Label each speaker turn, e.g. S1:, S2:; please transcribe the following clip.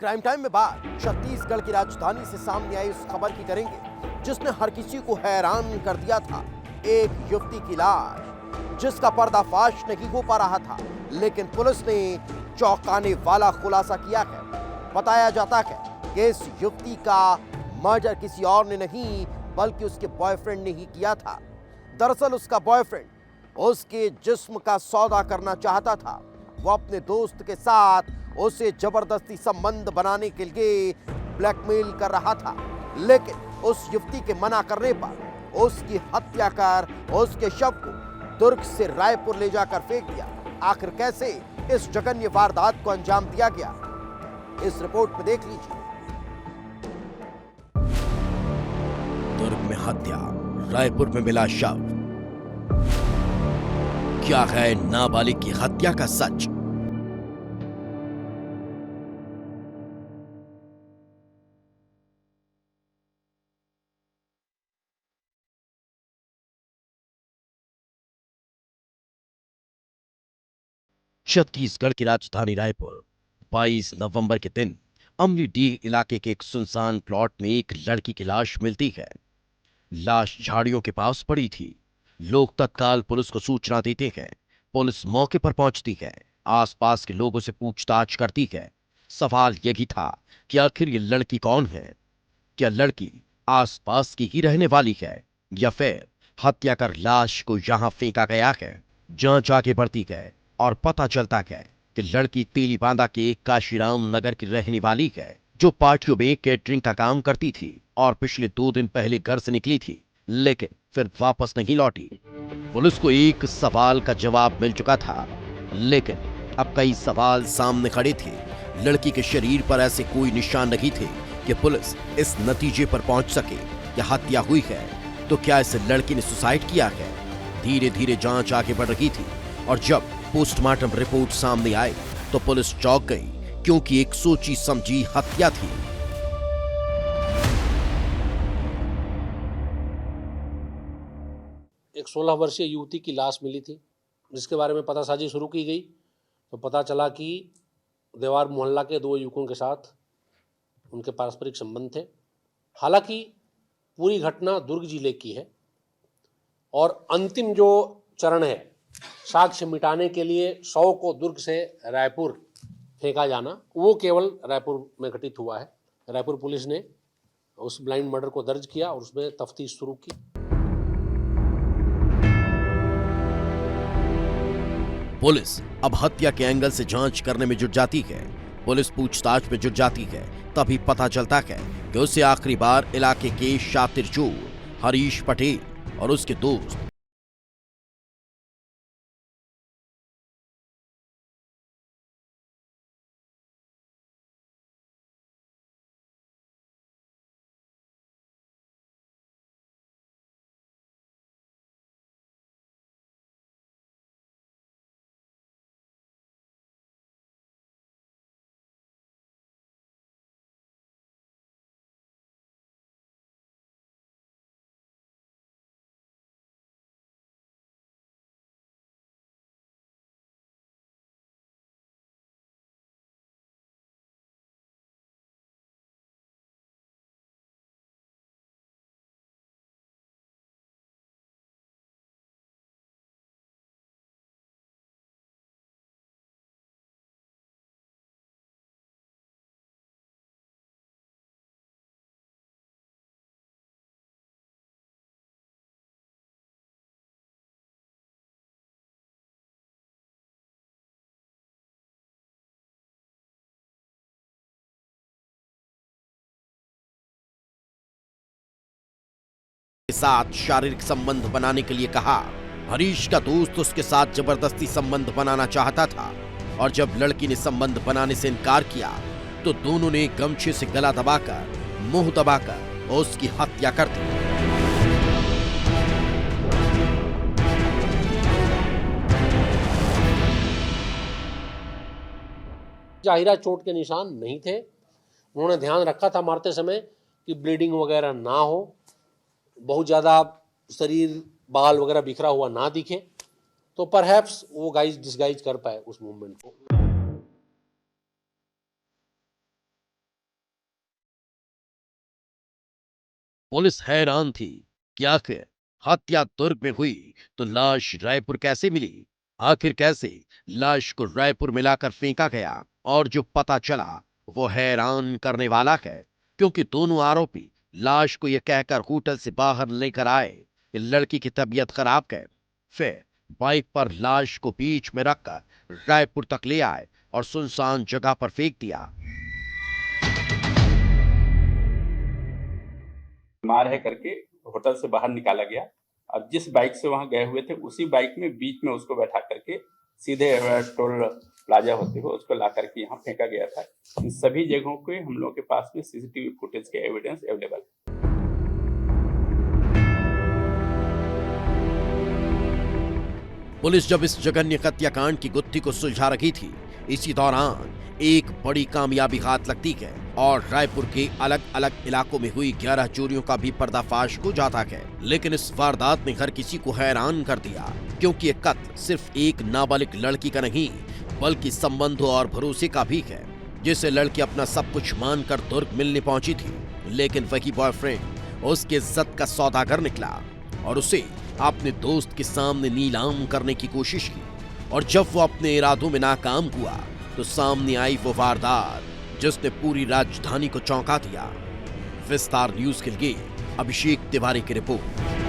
S1: Crime time में बात छत्तीसगढ़ की राजधानी से सामने आई उस खबर की करेंगे जिसने हर किसी को हैरान कर दिया था। एक युवती की लाश जिसका पर्दाफाश नहीं हो पा रहा था, लेकिन पुलिस ने चौंकाने वाला खुलासा किया है। बताया जाता है कि इस युवती का मर्डर किसी और ने नहीं बल्कि उसके बॉयफ्रेंड ने ही किया था। दरअसल उसका बॉयफ्रेंड उसके जिस्म का सौदा करना चाहता था। वो अपने दोस्त के साथ उसे जबरदस्ती संबंध बनाने के लिए ब्लैकमेल कर रहा था, लेकिन उस युवती के मना करने पर उसकी हत्या कर उसके शव को दुर्ग से रायपुर ले जाकर फेंक दिया। आखिर कैसे इस जघन्य वारदात को अंजाम दिया गया, इस रिपोर्ट में देख लीजिए।
S2: दुर्ग में हत्या, रायपुर में मिला शव। क्या है नाबालिग की हत्या का सच? छत्तीसगढ़ की राजधानी रायपुर 22 नवंबर के दिन अमलीडीह इलाके के एक सुनसान प्लॉट में एक लड़की की लाश मिलती है। लाश झाड़ियों के पास पड़ी थी। लोग तत्काल पुलिस को सूचना देते हैं। पुलिस मौके पर पहुंचती है, आसपास के लोगों से पूछताछ करती है। सवाल यही था कि आखिर ये लड़की कौन है? क्या लड़की आसपास की ही रहने वाली है या फिर हत्या कर लाश को यहां फेंका गया है? जांच आगे बढ़ती है और पता चलता है कि लड़की तेलीबांधा के काशीराम नगर की रहने वाली है, जो पार्टियों में केटरिंग का काम करती थी और पिछले 2 दिन पहले घर से निकली थी, लेकिन फिर वापस नहीं लौटी। पुलिस को एक सवाल का जवाब मिल चुका था, लेकिन अब कई सवाल सामने खड़े थे। लड़की के शरीर पर ऐसे कोई निशान नहीं थे कि पुलिस इस नतीजे पर पहुंच सके कि हत्या हुई है। तो क्या इस लड़की ने सुसाइड किया है? धीरे धीरे जांच आगे बढ़ रही थी और जब पोस्टमार्टम रिपोर्ट सामने आई तो पुलिस चौंक गई, क्योंकि एक सोची समझी हत्या थी।
S3: एक 16 वर्षीय युवती की लाश मिली थी, जिसके बारे में पतासाजी शुरू की गई तो पता चला कि देवार मोहल्ला के 2 युवकों के साथ उनके पारस्परिक संबंध थे। हालांकि पूरी घटना दुर्ग जिले की है और अंतिम जो चरण है, साक्ष्य मिटाने के लिए शव को दुर्ग से रायपुर फेंका जाना, वो केवल रायपुर में घटित हुआ है। रायपुर पुलिस ने उस ब्लाइंड मर्डर को दर्ज किया और उसमें तफ्तीश शुरू की।
S2: पुलिस अब हत्या के एंगल से जांच करने में जुट जाती है। पुलिस पूछताछ में जुट जाती है, तभी पता चलता है कि उसे आखिरी बार इलाके के शातिर चोर हरीश पटेल और उसके दोस्त के साथ शारीरिक संबंध बनाने के लिए कहा। हरीश का दोस्त उसके साथ जबरदस्ती संबंध बनाना चाहता था और जब लड़की ने संबंध बनाने से इनकार किया तो दोनों ने गमछे से गला दबाकर, मुंह दबाकर उसकी हत्या कर दी।
S3: जाहिरा चोट के निशान नहीं थे। उन्होंने ध्यान रखा था मारते समय कि ब्लीडिंग वगैरह ना हो, बहुत ज़्यादा शरीर बाल वगैरह बिखरा हुआ ना दिखे, तो परहैप्स वो डिस्गाइज कर पाए उस मूवमेंट को।
S2: पुलिस हैरान थी कि आखिर हत्या दुर्ग में हुई तो लाश रायपुर कैसे मिली। आखिर कैसे लाश को रायपुर मिलाकर फेंका गया, और जो पता चला वो हैरान करने वाला है, क्योंकि दोनों आरोपी लाश को यह कहकर होटल से बाहर लेकर आए कि लड़की की तबीयत खराब है। फिर बाइक पर लाश को बीच में रखकर रायपुर तक ले आए और सुनसान जगह पर फेंक दिया।
S4: मार है करके होटल से बाहर निकाला गया। अब जिस बाइक से वहां गए हुए थे उसी बाइक में बीच में उसको बैठा करके सीधे टोल प्लाजा होते हुए उसको ला करके यहाँ फेंका गया था। इन सभी जगहों के हम लोग के पास में सीसीटीवी फुटेज के एविडेंस अवेलेबल है।
S2: पुलिस जब इस जघन्य हत्याकांड की गुत्थी को सुलझा रही थी, इसी दौरान एक बड़ी कामयाबी हाथ लगती है और रायपुर के अलग अलग इलाकों में हुई 11 चोरियों का भी पर्दाफाश हो जाता है। लेकिन इस वारदात ने हर किसी को हैरान कर दिया, क्योंकि ये कत्ल सिर्फ एक नाबालिग लड़की का नहीं बल्कि संबंधों और भरोसे का भी है, जिसे लड़की अपना सब कुछ मानकर दुर्ग मिलने पहुंची थी। लेकिन वही बॉयफ्रेंड उसकी इज्जत का सौदागर निकला और उसे अपने दोस्त के सामने नीलाम करने की कोशिश की। और जब वो अपने इरादों में नाकाम हुआ तो सामने आई वो वारदात जिसने पूरी राजधानी को चौंका दिया। विस्तार न्यूज के लिए अभिषेक तिवारी की रिपोर्ट।